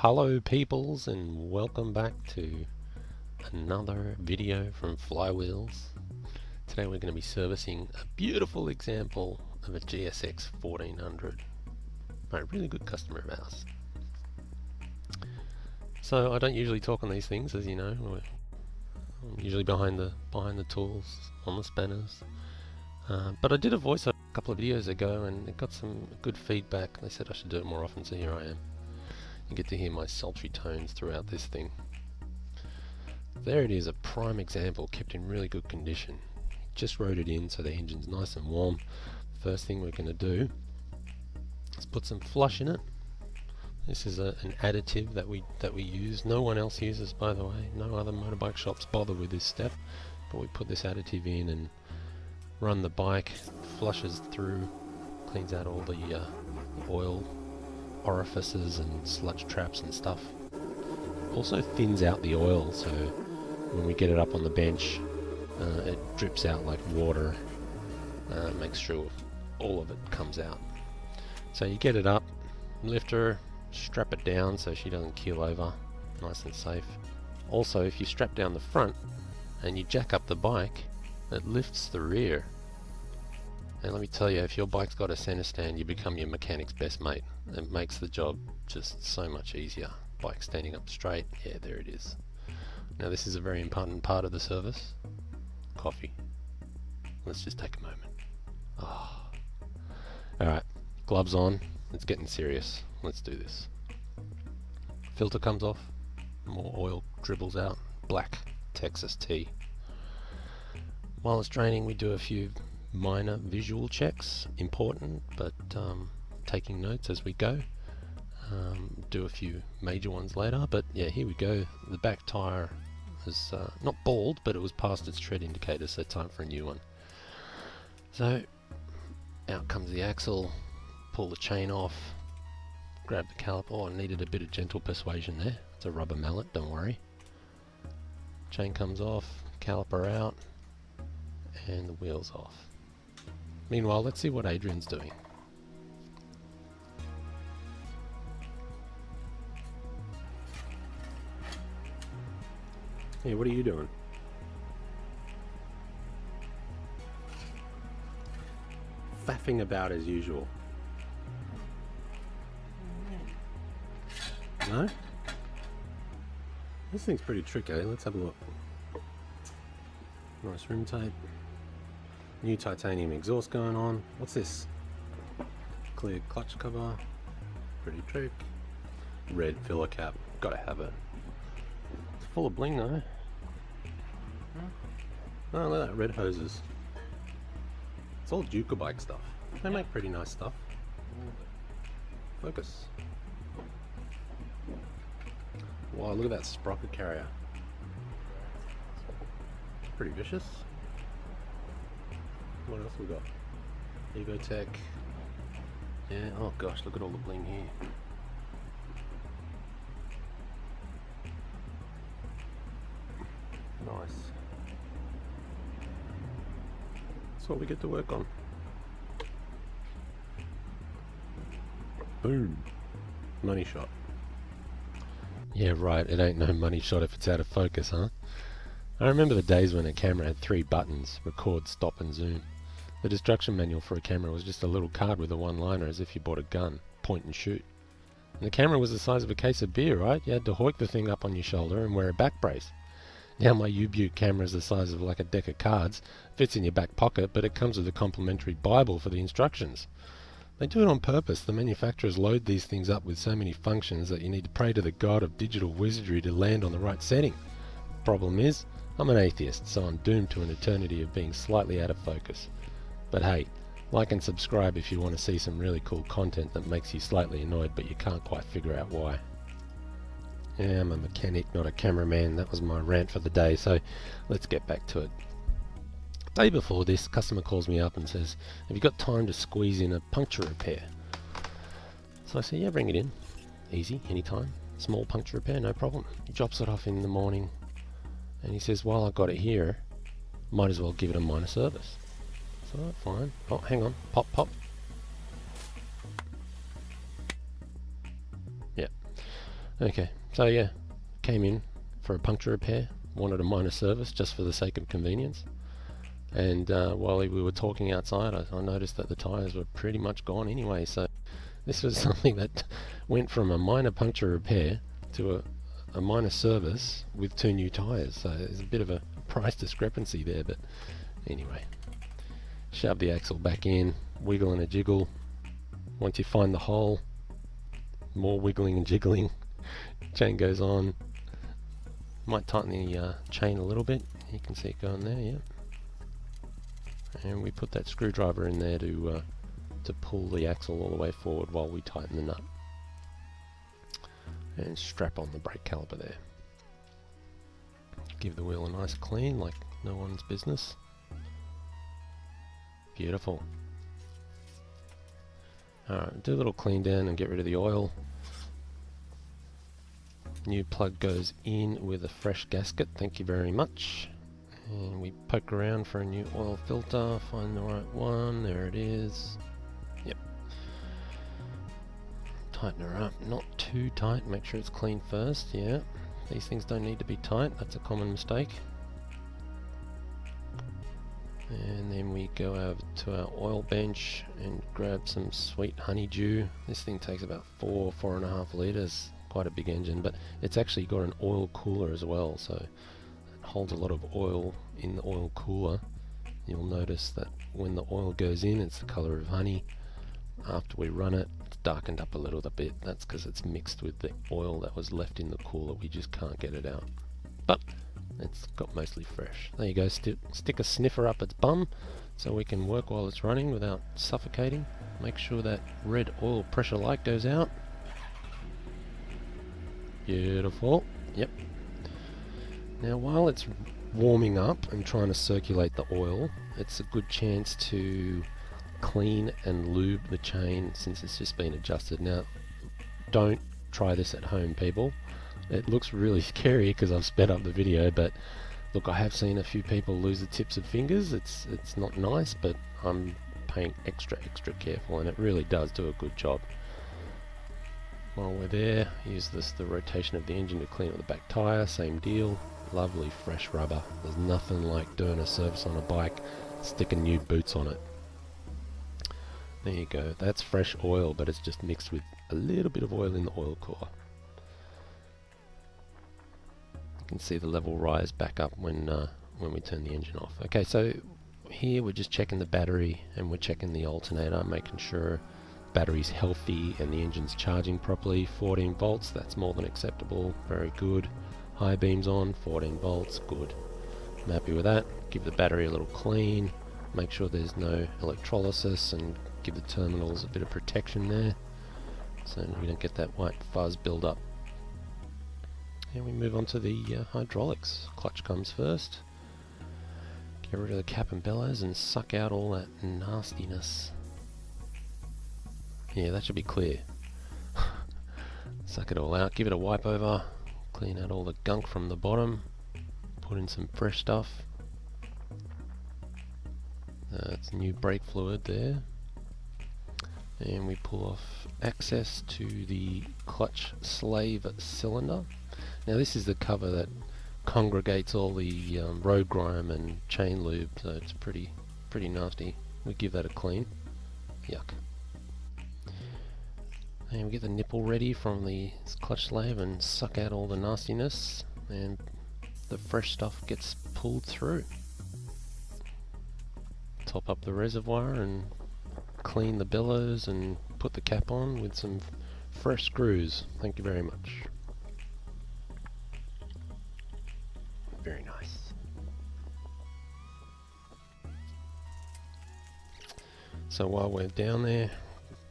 Hello peoples, and welcome back to another video from Flywheels. Today we're going to be servicing a beautiful example of a GSX1400 by a really good customer of ours. So I don't usually talk on these things, as you know. I'm usually behind the tools on the spanners. But I did a voiceover a couple of videos ago and it got some good feedback. They said I should do it more often, so here I am. You get to hear my sultry tones throughout this thing. There it is, a prime example, kept in really good condition. Just wrote it in so the engine's nice and warm. First thing we're going to do is put some flush in it. This is an additive that we use. No one else uses, by the way. No other motorbike shops bother with this step. But we put this additive in and run the bike, flushes through, cleans out all the oil orifices and sludge traps and stuff. Also thins out the oil, so when we get it up on the bench it drips out like water. Makes sure all of it comes out. So you get it up, lift her, strap it down so she doesn't keel over, nice and safe. Also, if you strap down the front and you jack up the bike, it lifts the rear. And let me tell you, if your bike's got a center stand, you become your mechanic's best mate. It makes the job just so much easier. Bike standing up straight, yeah, there it is. Now this is a very important part of the service. Coffee. Let's just take a moment. Oh. Alright, gloves on. It's getting serious. Let's do this. Filter comes off. More oil dribbles out. Black Texas tea. While it's draining, we do a few minor visual checks, important, but taking notes as we go. Do a few major ones later, but yeah, here we go. The back tire is not bald, but it was past its tread indicator, so time for a new one. So out comes the axle, pull the chain off, grab the caliper. Oh, I needed a bit of gentle persuasion there. It's a rubber mallet, don't worry. Chain comes off, caliper out, and the wheels off. Meanwhile, let's see what Adrian's doing. Hey, what are you doing? Faffing about as usual. No? This thing's pretty tricky. Let's have a look. Nice rim tape. New titanium exhaust going on. What's this? Clear clutch cover. Pretty trick. Red filler cap. Gotta have it. It's full of bling though. Oh, look at that. Red hoses. It's all Ducati bike stuff. They make pretty nice stuff. Focus. Wow, look at that sprocket carrier. Pretty vicious. What else we got? Evotech. Yeah, oh gosh, look at all the bling here. Nice. That's what we get to work on. Boom. Money shot. Yeah, right, it ain't no money shot if it's out of focus, huh? I remember the days when a camera had 3 buttons: record, stop and zoom. The instruction manual for a camera was just a little card with a one-liner, as if you bought a gun, point and shoot. And the camera was the size of a case of beer, right? You had to hoik the thing up on your shoulder and wear a back brace. Now my U-Butte camera is the size of like a deck of cards, fits in your back pocket, but it comes with a complimentary Bible for the instructions. They do it on purpose. The manufacturers load these things up with so many functions that you need to pray to the god of digital wizardry to land on the right setting. Problem is, I'm an atheist, so I'm doomed to an eternity of being slightly out of focus. But hey, like and subscribe if you want to see some really cool content that makes you slightly annoyed but you can't quite figure out why. Yeah, I'm a mechanic, not a cameraman. That was my rant for the day, so let's get back to it. Day before this, customer calls me up and says, have you got time to squeeze in a puncture repair? So I say, yeah, bring it in. Easy, anytime. Small puncture repair, no problem. He drops it off in the morning and he says, while I got it here, might as well give it a minor service. So fine. Oh, hang on. Pop, pop. Yeah. Okay, so yeah, came in for a puncture repair, wanted a minor service just for the sake of convenience. And while we were talking outside, I noticed that the tyres were pretty much gone anyway. So this was something that went from a minor puncture repair to a minor service with 2 new tyres. So there's a bit of a price discrepancy there, but anyway. Shove the axle back in, wiggle and a jiggle. Once you find the hole, more wiggling and jiggling. Chain goes on. Might tighten the chain a little bit. You can see it going there, yeah. And we put that screwdriver in there to pull the axle all the way forward while we tighten the nut. And strap on the brake caliper there. Give the wheel a nice clean, like no one's business. Beautiful. Alright, do a little clean down and get rid of the oil. New plug goes in with a fresh gasket, thank you very much. And we poke around for a new oil filter, find the right one, there it is. Yep. Tighten her up, not too tight, make sure it's clean first, yeah. These things don't need to be tight, that's a common mistake. And then we go over to our oil bench and grab some sweet honeydew. This thing takes about 4.5 litres, quite a big engine, but it's actually got an oil cooler as well, so it holds a lot of oil in the oil cooler. You'll notice that when the oil goes in, it's the colour of honey. After we run it, it's darkened up a little bit. That's because it's mixed with the oil that was left in the cooler. We just can't get it out. But it's got mostly fresh. There you go, stick a sniffer up its bum so we can work while it's running without suffocating. Make sure that red oil pressure light goes out. Beautiful. Yep. Now while it's warming up and trying to circulate the oil, it's a good chance to clean and lube the chain since it's just been adjusted. Now don't try this at home, people. It looks really scary because I've sped up the video, but look, I have seen a few people lose the tips of fingers. It's not nice, but I'm paying extra careful, and it really does do a good job. While we're there, use the rotation of the engine to clean up the back tyre, same deal. Lovely fresh rubber. There's nothing like doing a service on a bike, sticking new boots on it. There you go, that's fresh oil, but it's just mixed with a little bit of oil in the oil cooler. You can see the level rise back up when we turn the engine off. Okay, so here we're just checking the battery and we're checking the alternator, making sure battery's healthy and the engine's charging properly. 14 volts, that's more than acceptable, very good. High beams on, 14 volts, good. I'm happy with that. Give the battery a little clean, make sure there's no electrolysis, and give the terminals a bit of protection there so we don't get that white fuzz build up. And we move on to the hydraulics. Clutch comes first. Get rid of the cap and bellows and suck out all that nastiness. Yeah, that should be clear. Suck it all out, give it a wipe over, clean out all the gunk from the bottom, put in some fresh stuff. That's new brake fluid there. And we pull off access to the clutch slave cylinder. Now this is the cover that congregates all the road grime and chain lube, so it's pretty nasty. We give that a clean. Yuck. And we get the nipple ready from the clutch slave and suck out all the nastiness, and the fresh stuff gets pulled through. Top up the reservoir and clean the bellows and put the cap on with some fresh screws. Thank you very much. Very nice. So while we're down there,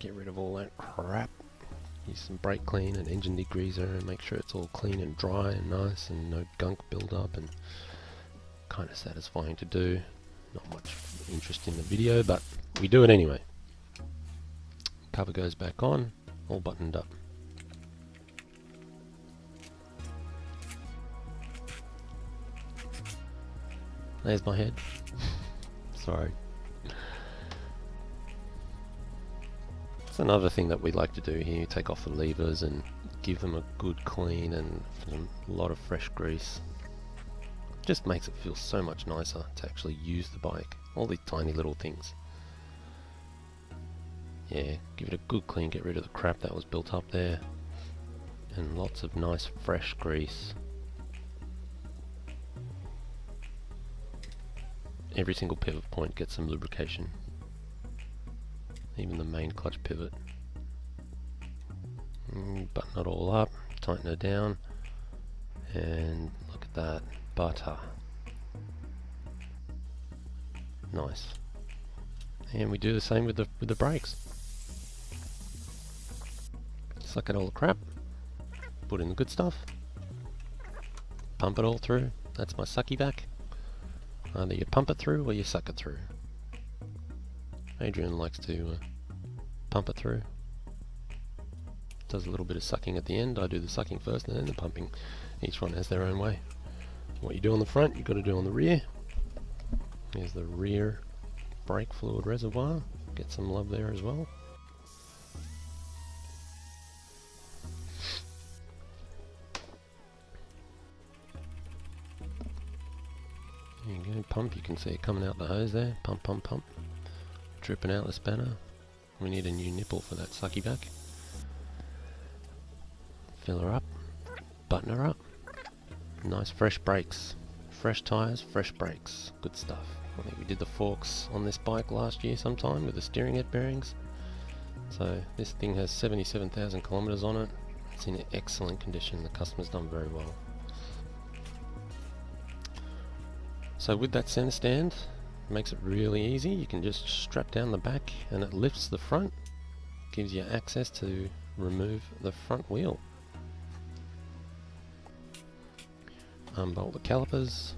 get rid of all that crap. Use some brake clean and engine degreaser and make sure it's all clean and dry and nice and no gunk build up, and kind of satisfying to do. Not much interest in the video, but we do it anyway. Cover goes back on, all buttoned up. There's my head. Sorry. It's another thing that we like to do here, take off the levers and give them a good clean and a lot of fresh grease. Just makes it feel so much nicer to actually use the bike. All these tiny little things. Yeah, give it a good clean, get rid of the crap that was built up there. And lots of nice fresh grease. Every single pivot point gets some lubrication. Even the main clutch pivot. Button it all up, tighten it down, and look at that, butter. Nice. And we do the same with the brakes. Suck out all the crap, put in the good stuff, pump it all through. That's my sucky vac. Either you pump it through or you suck it through. Adrian likes to pump it through. Does a little bit of sucking at the end. I do the sucking first and then the pumping. Each one has their own way. What you do on the front, you've got to do on the rear. Here's the rear brake fluid reservoir. Get some love there as well. There you go, pump. You can see it coming out the hose there. Pump, pump, pump. Dripping out the spanner. We need a new nipple for that sucky vac. Fill her up, button her up. Nice fresh brakes. Fresh tyres, fresh brakes. Good stuff. I think we did the forks on this bike last year sometime with the steering head bearings. So this thing has 77,000 kilometers on it. It's in excellent condition. The customer's done very well. So with that center stand, it makes it really easy. You can just strap down the back and it lifts the front. Gives you access to remove the front wheel. Unbolt the calipers,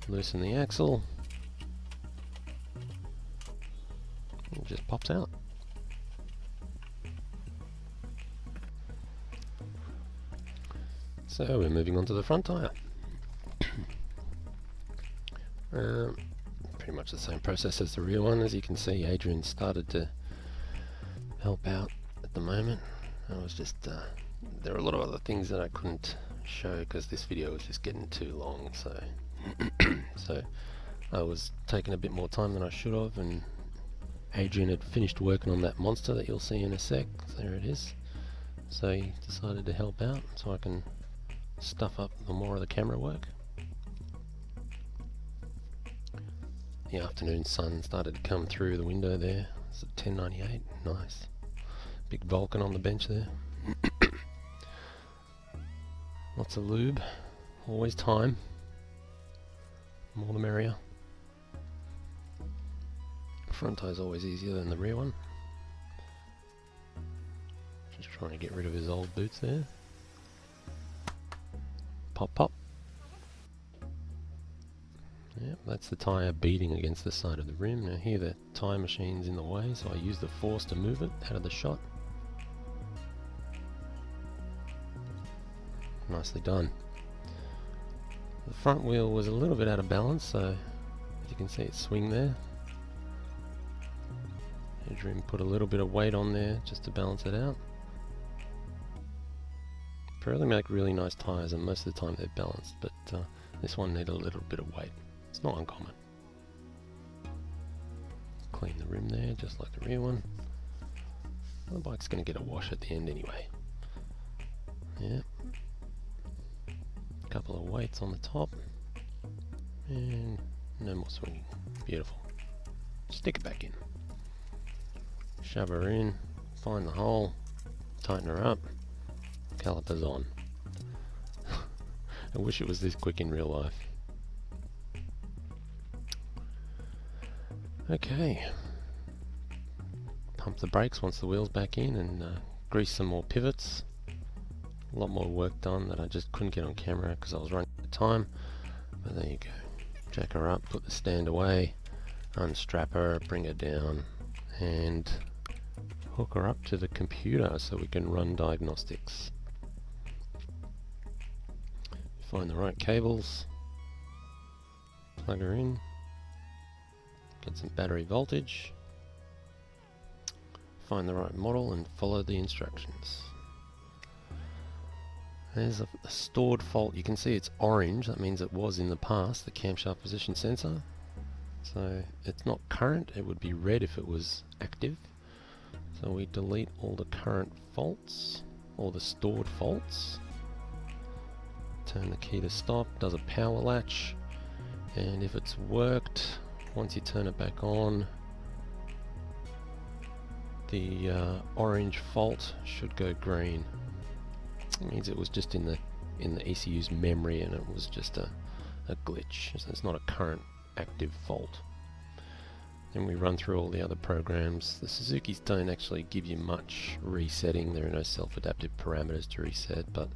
loosen the axle, it just pops out. So we're moving on to the front tyre. Pretty much the same process as the rear one. As you can see, Adrian started to help out at the moment. I was just there are a lot of other things that I couldn't show because this video was just getting too long, so so I was taking a bit more time than I should have, and Adrian had finished working on that monster that you'll see in a sec. There it is. So he decided to help out so I can stuff up the more of the camera work. The afternoon sun started to come through the window there. It's a 1098, nice. Big Vulcan on the bench there. Lots of lube, always time, more the merrier. Front tie's always easier than the rear one. Just trying to get rid of his old boots there. Pop, pop. Yep, that's the tyre beating against the side of the rim. Now here the tyre machine's in the way, so I use the force to move it out of the shot. Nicely done. The front wheel was a little bit out of balance, so as you can see it swing there. Adrian put a little bit of weight on there just to balance it out. Apparently make really nice tyres, and most of the time they're balanced, but this one needed a little bit of weight. It's not uncommon. Clean the rim there, just like the rear one. The bike's going to get a wash at the end anyway. Yeah. Couple of weights on the top, and no more swinging. Beautiful. Stick it back in. Shove her in, find the hole, tighten her up, calipers on. I wish it was this quick in real life. Okay. Pump the brakes once the wheel's back in, and grease some more pivots. A lot more work done that I just couldn't get on camera because I was running out of time. But there you go. Jack her up, put the stand away, unstrap her, bring her down, and hook her up to the computer so we can run diagnostics. Find the right cables, plug her in, get some battery voltage, find the right model and follow the instructions. There's a stored fault. You can see it's orange. That means it was in the past, the camshaft position sensor. So it's not current. It would be red if it was active. So we delete all the current faults, all the stored faults. Turn the key to stop, does a power latch, and if it's worked, once you turn it back on, the orange fault should go green. It means it was just in the ECU's memory and it was just a glitch. So it's not a current active fault. Then we run through all the other programs. The Suzukis don't actually give you much resetting. There are no self-adaptive parameters to reset, but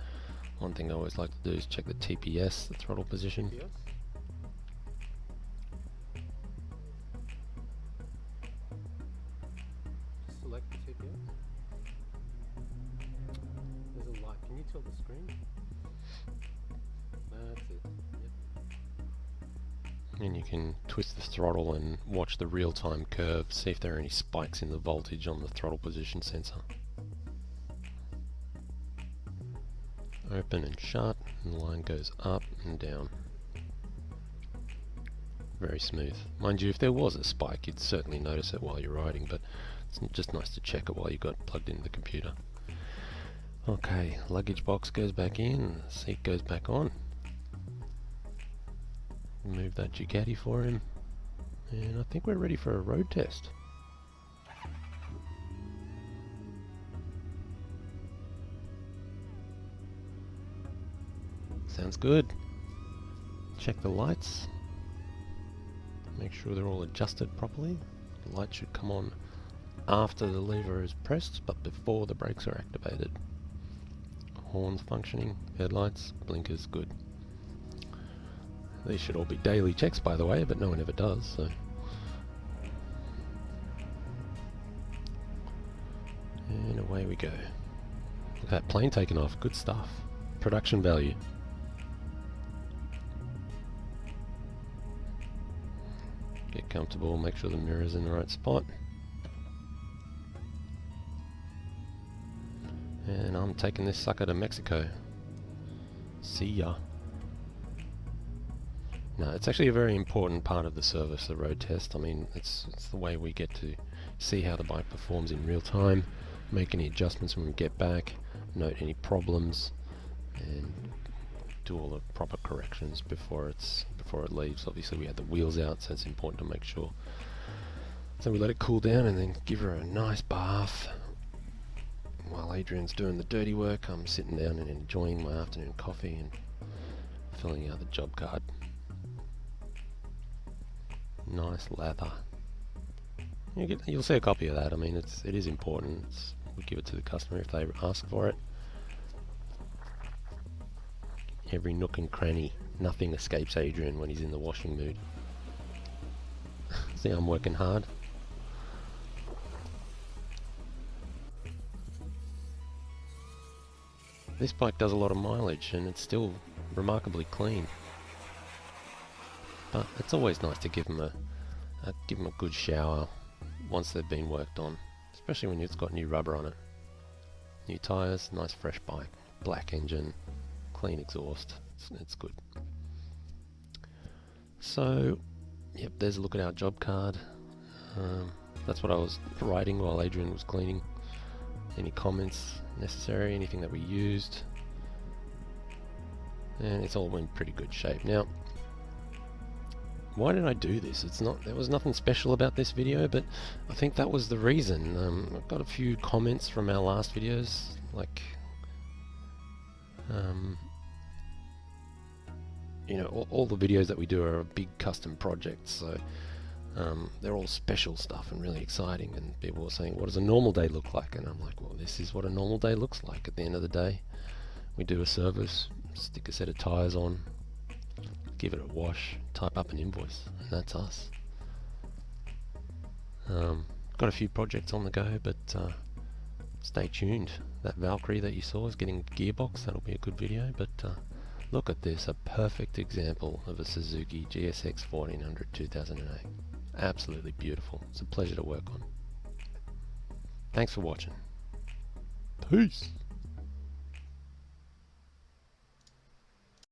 one thing I always like to do is check the TPS, the throttle position. TPS? Select the TPS. There's a light. Can you tilt the screen? That's it. Yep. And you can twist the throttle and watch the real-time curve, see if there are any spikes in the voltage on the throttle position sensor. Open and shut, and the line goes up and down. Very smooth. Mind you, if there was a spike, you'd certainly notice it while you're riding, but it's just nice to check it while you got plugged into the computer. Okay, luggage box goes back in, seat goes back on. Move that Ducati for him, and I think we're ready for a road test. Sounds good. Check the lights. Make sure they're all adjusted properly. The light should come on after the lever is pressed, but before the brakes are activated. Horns functioning, headlights, blinkers good. These should all be daily checks, by the way, but no one ever does, so. And away we go. Look at that plane taking off, good stuff. Production value. Get comfortable, make sure the mirror's in the right spot. And I'm taking this sucker to Mexico. See ya. No, it's actually a very important part of the service, the road test. I mean, it's the way we get to see how the bike performs in real time, make any adjustments when we get back, note any problems, and do all the proper corrections before it leaves. Obviously we had the wheels out, so it's important to make sure. So we let it cool down and then give her a nice bath. While Adrian's doing the dirty work, I'm sitting down and enjoying my afternoon coffee and filling out the job card. Nice lather. You'll see a copy of that. I mean, it is important. We give it to the customer if they ask for it. Every nook and cranny. Nothing escapes Adrian when he's in the washing mood. See, I'm working hard. This bike does a lot of mileage and it's still remarkably clean. But it's always nice to give them a good shower once they've been worked on, especially when it's got new rubber on it. New tyres, nice fresh bike, black engine, clean exhaust. It's good. So, yep, there's a look at our job card. That's what I was writing while Adrian was cleaning. Any comments necessary, anything that we used, and it's all in pretty good shape. Now, why did I do this? There was nothing special about this video, but I think that was the reason. I've got a few comments from our last videos, like you know, all the videos that we do are big custom projects, so they're all special stuff and really exciting, and people were saying, what does a normal day look like? And I'm like, well, this is what a normal day looks like. At the end of the day, we do a service, stick a set of tyres on, give it a wash, type up an invoice, and that's us. Got a few projects on the go, but stay tuned. That Valkyrie that you saw is getting a gearbox. That'll be a good video, but look at this, a perfect example of a Suzuki GSX1400 2008. Absolutely beautiful. It's a pleasure to work on. Thanks for watching. Peace.